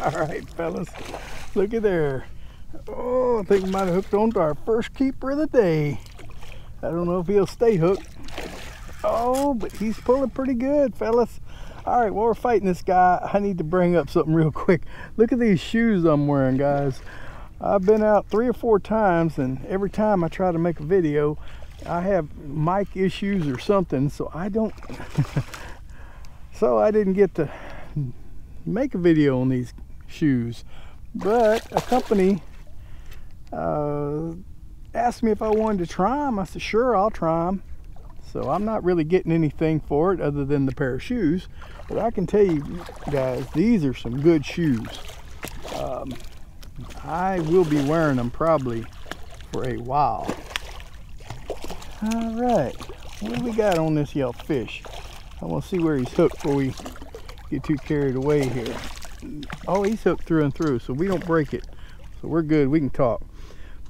All right, fellas, look at there. Oh, I think we might have hooked on to our first keeper of the day. I don't know if he'll stay hooked. Oh, but he's pulling pretty good, fellas. All right, while we're fighting this guy, I need to bring up something real quick. Look at these shoes I'm wearing, guys. I've been out 3 or 4 times, and every time I try to make a video, I have mic issues or something, so I don't so I didn't get to make a video on these shoes. But a company asked me if I wanted to try them. I said, sure, I'll try them. So I'm not really getting anything for it other than the pair of shoes. But I can tell you guys, these are some good shoes. I will be wearing them probably for a while. All right, what do we got on this yellow fish? I want to see where he's hooked before we get too carried away here. Oh, he's hooked through and through, so we don't break it. So we're good, we can talk.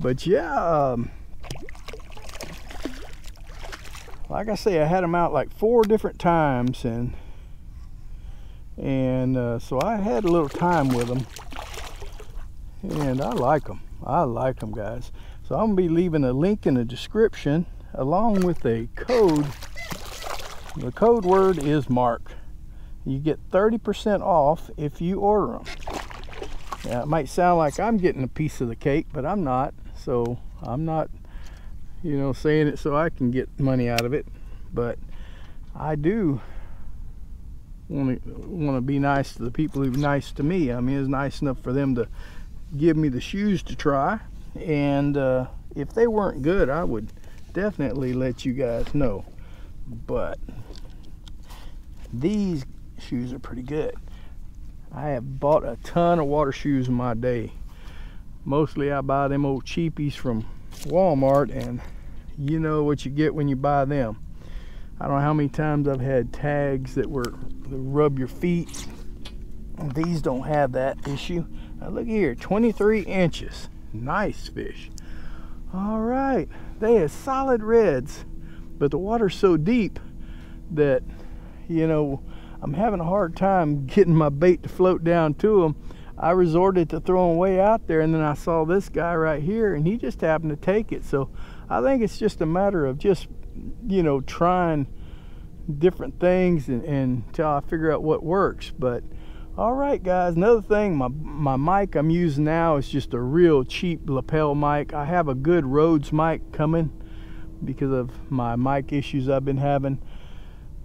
But yeah, like I say, I had them out like 4 different times, and so I had a little time with them, and I like them. I like them, guys. So I'm gonna be leaving a link in the description along with a code. The code word is Mark. You get 30% off if you order them. Now, it might sound like I'm getting a piece of the cake, but I'm not. So I'm not, you know, saying it so I can get money out of it. But I do want to be nice to the people who are nice to me. I mean, it's nice enough for them to give me the shoes to try. And if they weren't good, I would definitely let you guys know. But these shoes are pretty good. I have bought a ton of water shoes in my day. Mostly I buy them old cheapies from Walmart, and you know what you get when you buy them. I don't know how many times I've had tags that rub your feet. These don't have that issue. Now look here, 23 inches. Nice fish. All right, they are solid reds, but the water's so deep that, you know, I'm having a hard time getting my bait to float down to them. I resorted to throwing way out there, and then I saw this guy right here, and he just happened to take it. So I think it's just a matter of just, you know, trying different things and until I figure out what works. But all right, guys, another thing, my mic I'm using now is just a real cheap lapel mic. I have a good Rhodes mic coming because of my mic issues I've been having.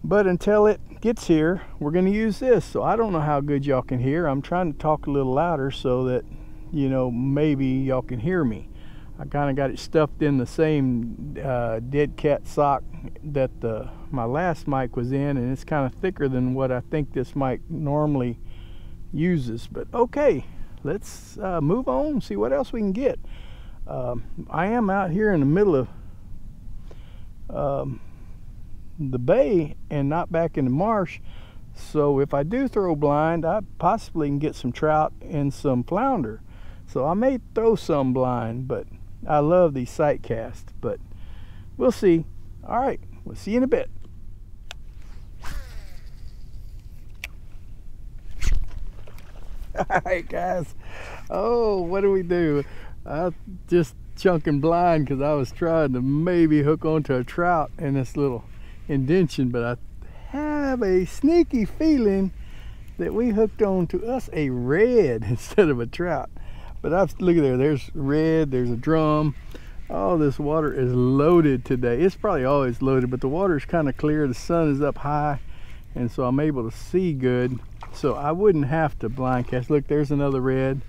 But until it gets here, we're going to use this. So I don't know how good y'all can hear. I'm trying to talk a little louder so that, you know, maybe y'all can hear me. I kind of got it stuffed in the same dead cat sock that my last mic was in, and it's kind of thicker than what I think this mic normally uses. But okay, let's move on and see what else we can get. I am out here in the middle of the bay and not back in the marsh, so if I do throw blind, I possibly can get some trout and some flounder. So I may throw some blind, but I love these sight casts, but we'll see. All right, we'll see you in a bit. All right, guys. Oh, what do we do? I just chunking blind because I was trying to maybe hook onto a trout in this little indention, but I have a sneaky feeling that we hooked on to us a red instead of a trout. But look at there, there's red, there's a drum. Oh, this water is loaded today. It's probably always loaded, but the water is kind of clear, the sun is up high, and so I'm able to see good. So I wouldn't have to blind cast. Look, there's another red,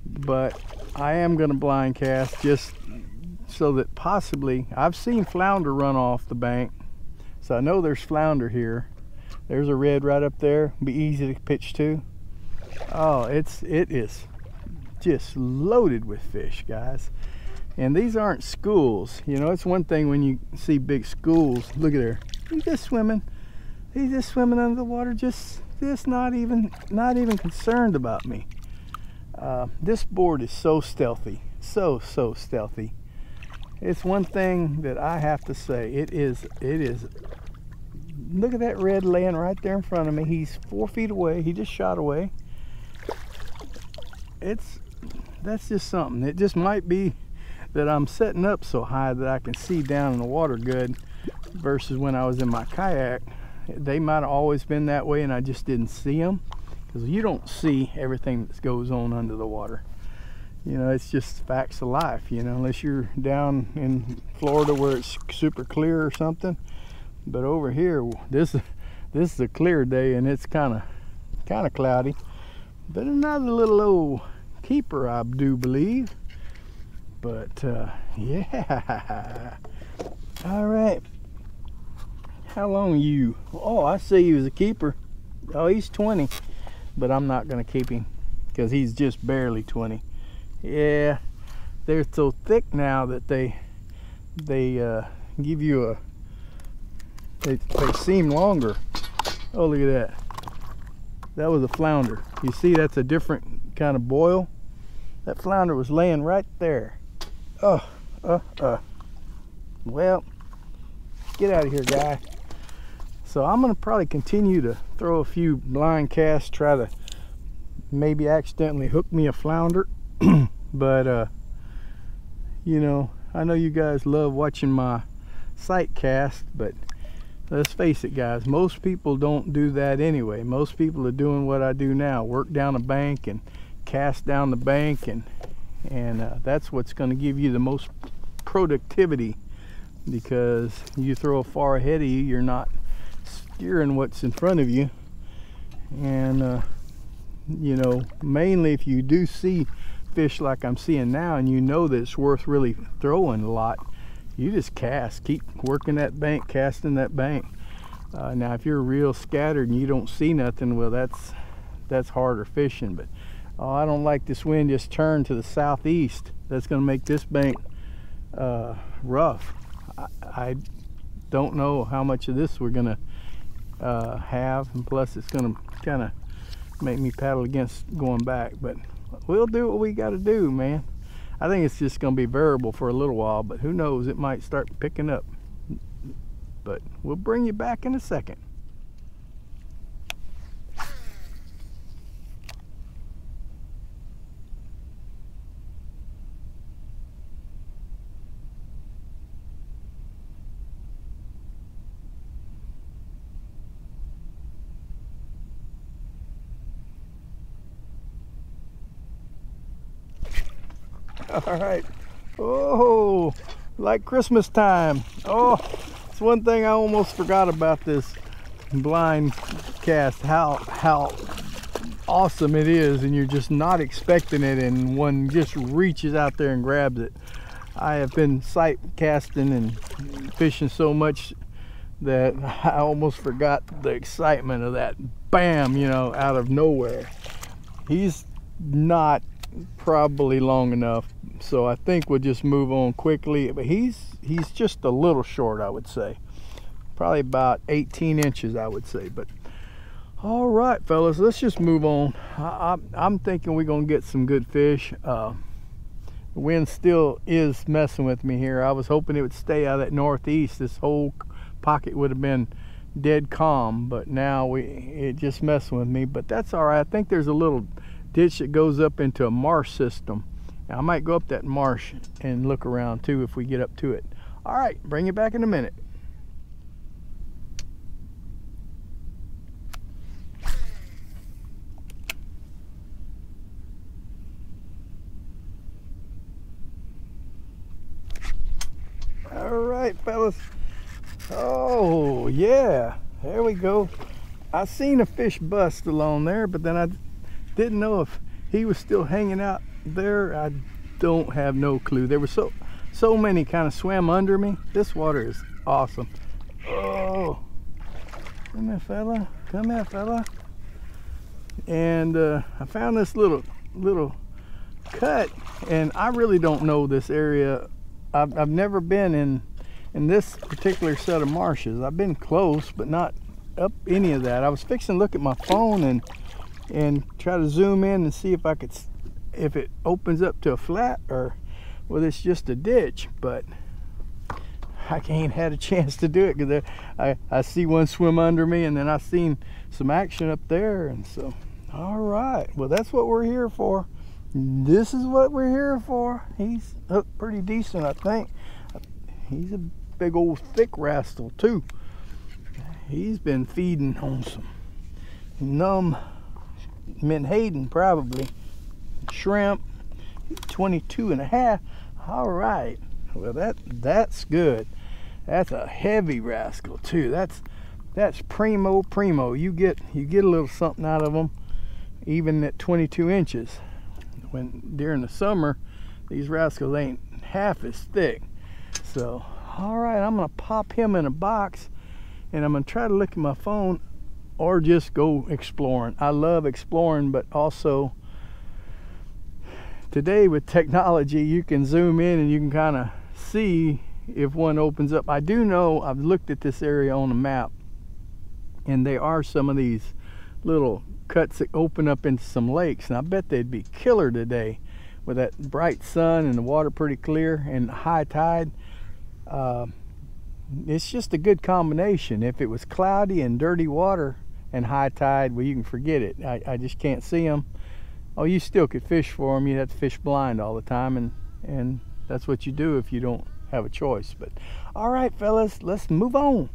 but I am going to blind cast just so that possibly, I've seen flounder run off the bank, so I know there's flounder here. There's a red right up there, be easy to pitch to. Oh, it is just loaded with fish, guys. And these aren't schools. You know, it's one thing when you see big schools. Look at there, he's just swimming under the water, just not even concerned about me. This board is so stealthy, so stealthy. It's one thing that I have to say. It is. Look at that red laying right there in front of me. He's 4 feet away. He just shot away. that's just something. It just might be that I'm setting up so high that I can see down in the water good, versus when I was in my kayak. They might have always been that way and I just didn't see them, because you don't see everything that goes on under the water. You know, it's just facts of life, you know, unless you're down in Florida where it's super clear or something. But over here, this is a clear day and it's kind of cloudy. But another little old keeper, I do believe. But yeah. All right. How long are you? Oh, I see you as a keeper. Oh, he's 20, but I'm not gonna keep him because he's just barely 20. Yeah, they're so thick now that they give you a, they seem longer. Oh, look at that. That was a flounder. You see, that's a different kind of boil. That flounder was laying right there. Well, get out of here, guy. So I'm gonna probably continue to throw a few blind casts, try to maybe accidentally hook me a flounder. But you know, I know you guys love watching my sight cast, but let's face it, guys, most people don't do that anyway. Most people are doing what I do now, work down a bank and cast down the bank, and that's what's going to give you the most productivity, because you throw far ahead of you, you're not steering what's in front of you. And you know, mainly if you do see fish like I'm seeing now and you know that it's worth really throwing a lot, you just cast, keep working that bank, casting that bank. Now if you're real scattered and you don't see nothing, well, that's harder fishing. But oh, I don't like this wind just turned to the southeast. That's going to make this bank rough. I don't know how much of this we're going to have, and plus it's going to kind of make me paddle against going back, but we'll do what we got to do, man. I think it's just going to be variable for a little while, but who knows, it might start picking up. But we'll bring you back in a second. All right. Oh, like Christmas time. Oh, it's one thing I almost forgot about this blind cast, how awesome it is, and you're just not expecting it, and one just reaches out there and grabs it. I have been sight casting and fishing so much that I almost forgot the excitement of that bam, you know, out of nowhere. He's not probably long enough, so I think we'll just move on quickly. But he's just a little short, I would say, probably about 18 inches, I would say. But all right, fellas, let's just move on. I'm thinking we're gonna get some good fish. The wind still is messing with me here. I was hoping it would stay out of that northeast. This whole pocket would have been dead calm, but now it just messing with me. But that's all right. I think there's a little ditch that goes up into a marsh system. Now, I might go up that marsh and look around too if we get up to it. All right, bring you back in a minute. All right, fellas. Oh yeah, there we go. I seen a fish bust along there, but then I didn't know if he was still hanging out there. I don't have no clue. There were so many kind of swam under me. This water is awesome. Oh, come here, fella. Come here, fella. And I found this little cut, and I really don't know this area. I've never been in this particular set of marshes. I've been close, but not up any of that. I was fixing to look at my phone and try to zoom in and see if it opens up to a flat or whether it's just a ditch, but I ain't had a chance to do it because I see one swim under me, and then I seen some action up there. And so, all right, well, that's what we're here for. This is what we're here for. He's hooked pretty decent, I think. He's a big old thick rascal too. He's been feeding on some numb menhaden, probably shrimp. 22 and a half. All right, well that's good. That's a heavy rascal too. That's primo. You get a little something out of them even at 22 inches. When during the summer these rascals ain't half as thick. So all right, I'm gonna pop him in a box and I'm gonna try to look at my phone or just go exploring. I love exploring, but also today with technology you can zoom in and you can kind of see if one opens up. I do know, I've looked at this area on the map, and there are some of these little cuts that open up into some lakes, and I bet they'd be killer today with that bright sun and the water pretty clear and high tide. It's just a good combination. If it was cloudy and dirty water and high tide, well, you can forget it. I just can't see them. Oh, you still could fish for them. You'd have to fish blind all the time, and that's what you do if you don't have a choice. But all right, fellas, let's move on.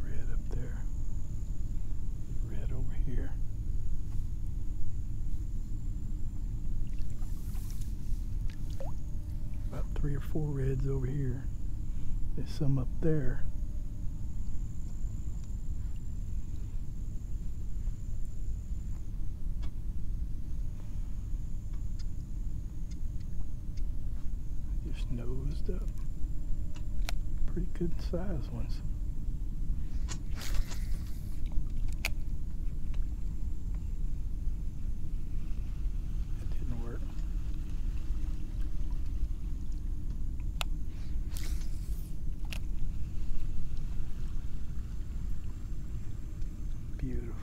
Red up there, red over here. About 3 or 4 reds over here. There's some up there. Just nosed up. Pretty good size ones. That didn't work. Beautiful.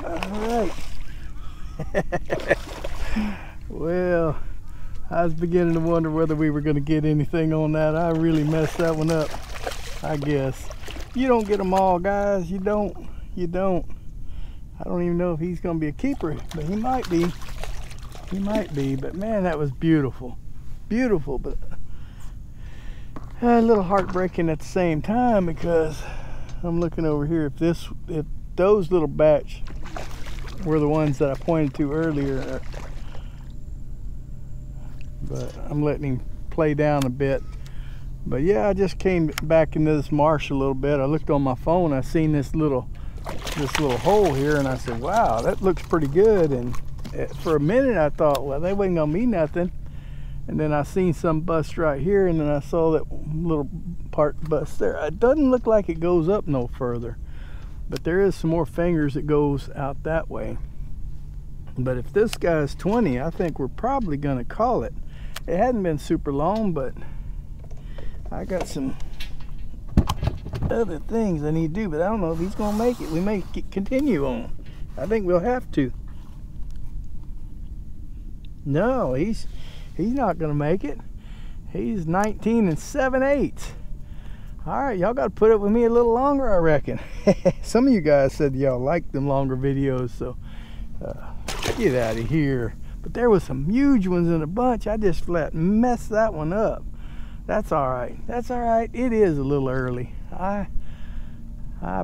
All right. Well, I was beginning to wonder whether we were going to get anything on that. I really messed that one up, I guess. You don't get them all, guys. You don't. I don't even know if he's going to be a keeper, but he might be. But man, that was beautiful. Beautiful, but a little heartbreaking at the same time, because I'm looking over here. If those little batch were the ones that I pointed to earlier, but I'm letting him play down a bit. But yeah, I just came back into this marsh a little bit. I looked on my phone, I seen this little hole here, and I said, wow, that looks pretty good. And for a minute I thought, well, they wasn't gonna be nothing. And then I seen some bust right here, and then I saw that little part bust there. It doesn't look like it goes up no further, but there is some more fingers that goes out that way. But if this guy's 20, I think we're probably gonna call it. It hadn't been super long, but I got some other things I need to do, but I don't know if he's gonna make it. We may continue on. I think we'll have to. No, he's He's not gonna make it. He's 19 7/8. All right, y'all got to put up with me a little longer, I reckon. Some of you guys said y'all liked them longer videos, so get out of here. But there was some huge ones in a bunch. I just flat messed that one up. That's all right. That's all right. It is a little early. I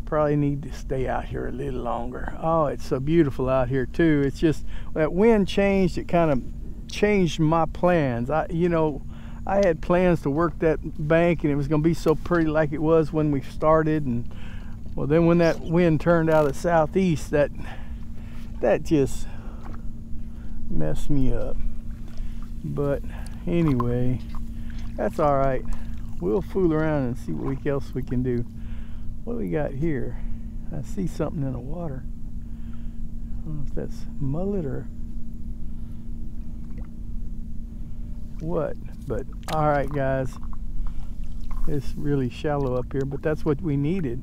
probably need to stay out here a little longer. Oh, it's so beautiful out here too. It's just that wind changed. It kind of changed my plans. I had plans to work that bank, and it was going to be so pretty like it was when we started. And well, then when that wind turned out of the southeast, that just messed me up. But anyway, that's all right. We'll fool around and see what else we can do. What do we got here? I see something in the water. I don't know if that's mullet or what, but all right, guys, it's really shallow up here, but that's what we needed.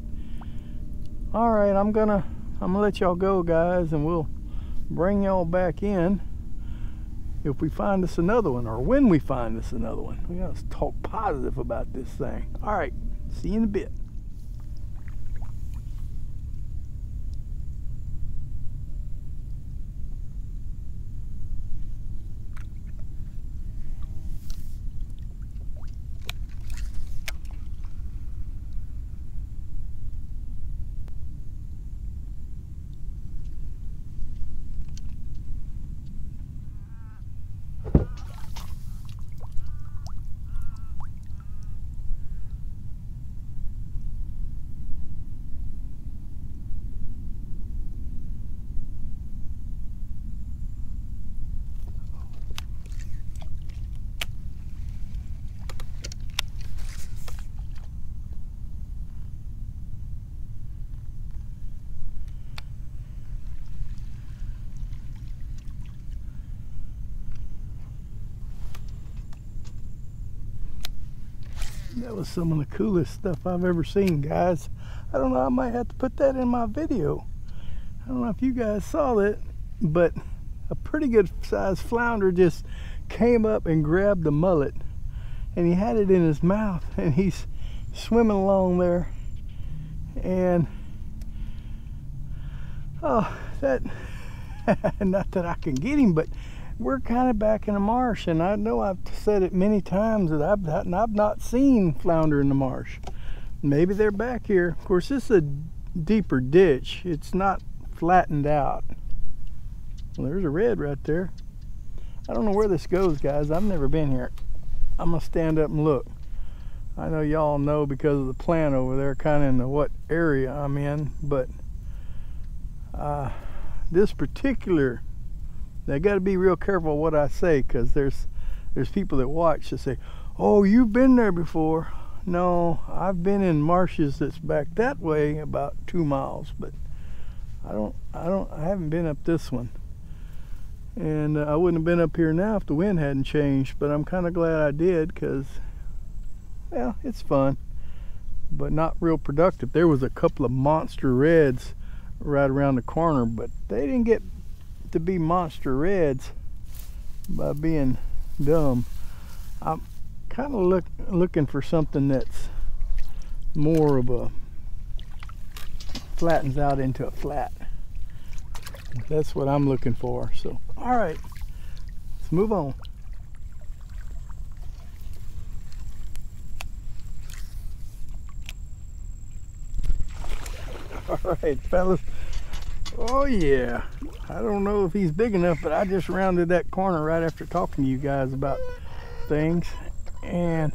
All right, I'm gonna let y'all go, guys, and we'll bring y'all back in if we find us another one, or when we find us another one. We gotta talk positive about this thing. All right, see you in a bit. That was some of the coolest stuff I've ever seen, guys. I don't know, I might have to put that in my video. I don't know if you guys saw that, but a pretty good sized flounder just came up and grabbed the mullet, and he had it in his mouth, and he's swimming along there. And oh, that not that I can get him, but we're kind of back in the marsh, and I know I've said it many times that I've not seen flounder in the marsh. Maybe they're back here. Of course, this is a deeper ditch. It's not flattened out. Well, there's a red right there. I don't know where this goes, guys. I've never been here. I'm gonna stand up and look. I know y'all know because of the plant over there, kind of in the what area I'm in, but this particular, I got to be real careful what I say, because there's people that watch that say, "Oh, you've been there before." No, I've been in marshes that's back that way about 2 miles, but I haven't been up this one. And I wouldn't have been up here now if the wind hadn't changed, but I'm kind of glad I did, because, well, it's fun, but not real productive. There was a couple of monster reds right around the corner, but they didn't get to be monster reds by being dumb. I'm kind of looking for something that's more of a flattens out into a flat. That's what I'm looking for. So all right, let's move on. All right, fellas. Oh yeah, I don't know if he's big enough, but I just rounded that corner right after talking to you guys about things, and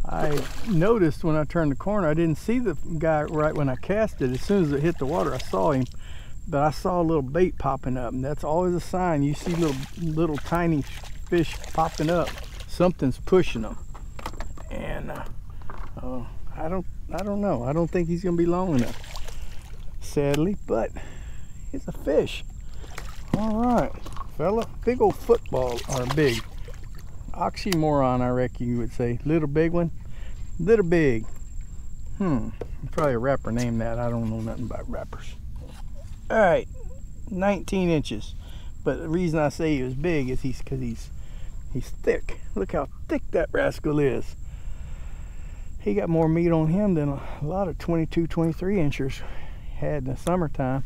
I noticed when I turned the corner, I didn't see the guy right when I cast it. As soon as it hit the water, I saw him, but I saw a little bait popping up, and that's always a sign. You see little tiny fish popping up, something's pushing them. And I don't know. I don't think he's gonna be long enough, sadly, but it's a fish. All right, fella, big old football, or big oxymoron, I reckon you would say. Little big one, little big. Probably a rapper named that. I don't know nothing about rappers. All right, 19 inches, But the reason I say he was big is because he's thick. Look how thick that rascal is. He got more meat on him than a lot of 22, 23 inchers had in the summertime.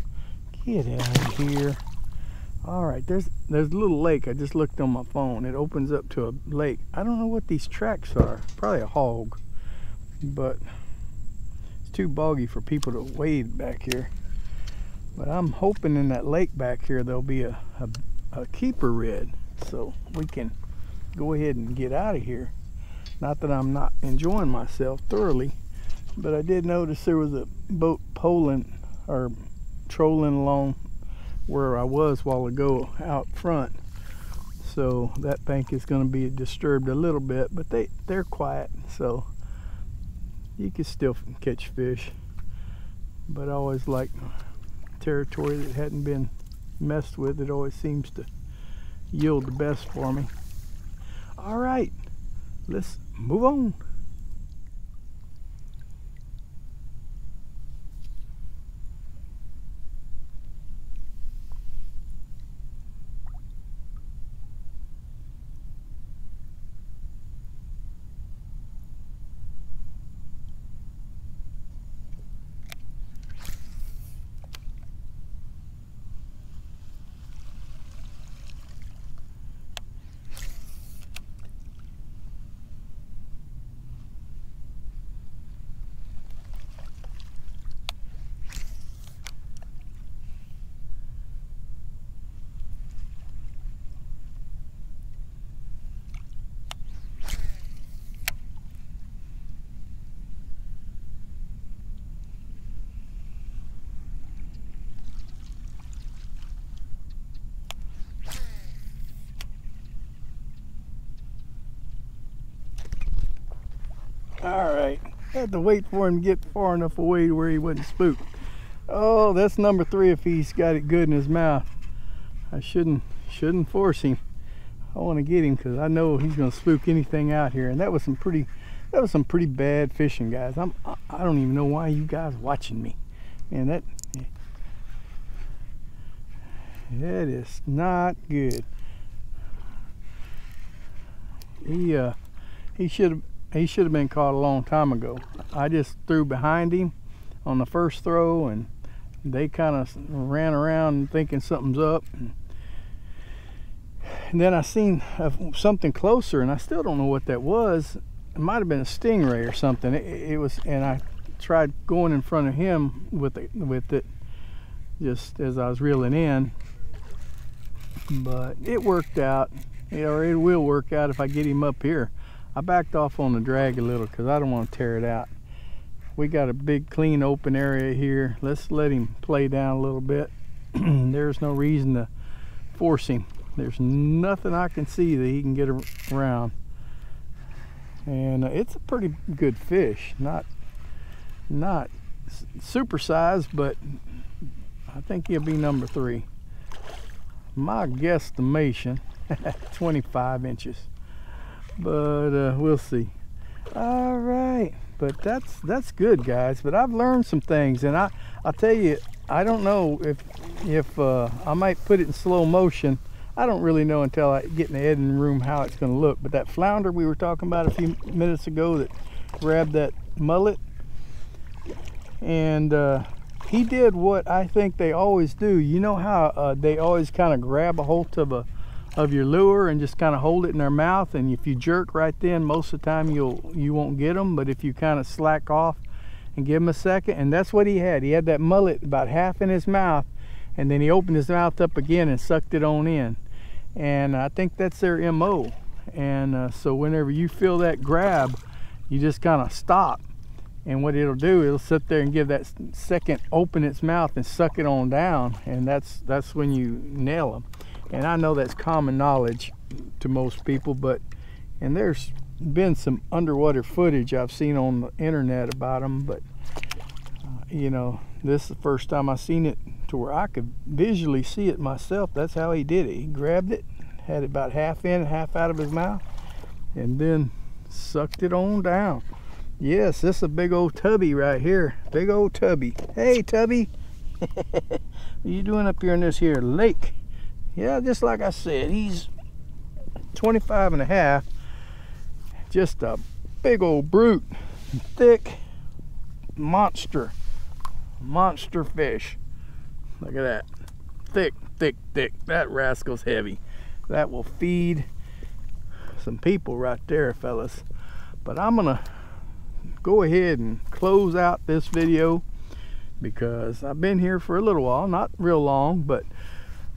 Get out of here. All right, there's a little lake. I just looked on my phone. It opens up to a lake. I don't know what these tracks are. Probably a hog, but it's too boggy for people to wade back here. But I'm hoping in that lake back here there'll be a keeper red, so we can go ahead and get out of here. Not that I'm not enjoying myself thoroughly, but I did notice there was a boat poling or trolling along where I was a while ago out front. So that bank is going to be disturbed a little bit, but they're quiet, so you can still catch fish. But I always like territory that hadn't been messed with. It always seems to yield the best for me. All right, let's move on. All right, had to wait for him to get far enough away to where he wasn't spooked. Oh, that's number 3 if he's got it good in his mouth. I shouldn't force him. I want to get him because I know he's going to spook anything out here. And that was some pretty bad fishing, guys. I don't even know why you guys watching me. Man, that is not good. He should have been caught a long time ago. I just threw behind him on the first throw, and they kind of ran around thinking something's up. And then I seen something closer, and I still don't know what that was. It might have been a stingray or something. It was, and I tried going in front of him with it just as I was reeling in, but it worked out. Or it will work out if I get him up here. I backed off on the drag a little because I don't want to tear it out. We got a big clean open area here. Let's let him play down a little bit. There's no reason to force him. There's nothing I can see that he can get around. And it's a pretty good fish. Not super sized, but I think he'll be number 3. My guesstimation, 25 inches. But we'll see. All right, but that's good, guys. But I've learned some things, and I'll tell you, I don't know if I might put it in slow motion. I don't really know until I get in the editing room how it's going to look. But that flounder we were talking about a few minutes ago that grabbed that mullet, and he did what I think they always do. You know how they always kind of grab a hold of your lure and just kind of hold it in their mouth, and if you jerk right then, most of the time you won't get them. But if you kind of slack off and give him a second, and that's what he had that mullet about half in his mouth, and then he opened his mouth up again and sucked it on in. And I think that's their MO. And so whenever you feel that grab, you just kind of stop, and what it'll do, it'll sit there and give that second open its mouth and suck it on down, and that's when you nail them. And I know that's common knowledge to most people, and there's been some underwater footage I've seen on the internet about them, but you know, this is the first time I've seen it to where I could visually see it myself. That's how he did it. He grabbed it, had it about half in, half out of his mouth, and then sucked it on down. Yes, this is a big old tubby right here. Big old tubby. Hey, tubby. What are you doing up here in this here lake? yeah, just like I said, he's 25 and a half. Just a big old brute, thick monster fish. Look at that, thick. That rascal's heavy. That will feed some people right there, fellas. But I'm gonna go ahead and close out this video because I've been here for a little while, not real long, but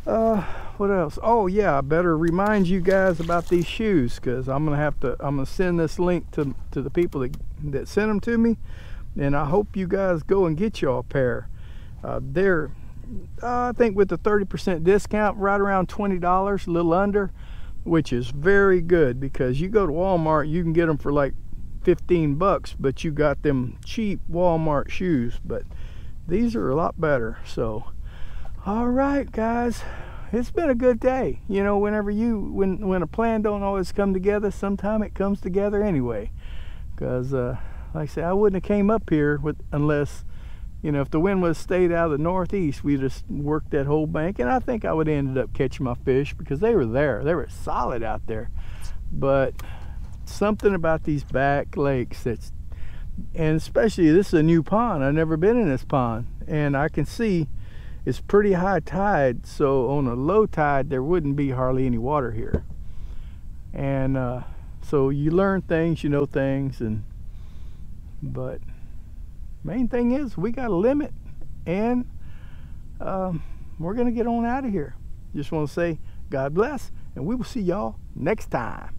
what else? Oh yeah, I better remind you guys about these shoes, because I'm gonna send this link to the people that sent them to me, and I hope you guys go and get y'all a pair. They're I think with the 30% discount, right around $20, a little under, which is very good, because you go to Walmart, you can get them for like 15 bucks, but you got them cheap Walmart shoes, but these are a lot better. So all right guys, it's been a good day. You know, when a plan don't always come together, sometime it comes together anyway, because like I said, I wouldn't have came up here unless, you know, if the wind was stayed out of the northeast, we just worked that whole bank, and I think I would have ended up catching my fish, because they were there. They were solid out there. But something about these back lakes, and especially this is a new pond. I've never been in this pond, and I can see it's pretty high tide, so on a low tide there wouldn't be hardly any water here. And so you learn things, you know things, but main thing is we got a limit, and we're gonna get on out of here. Just want to say God bless, and we will see y'all next time.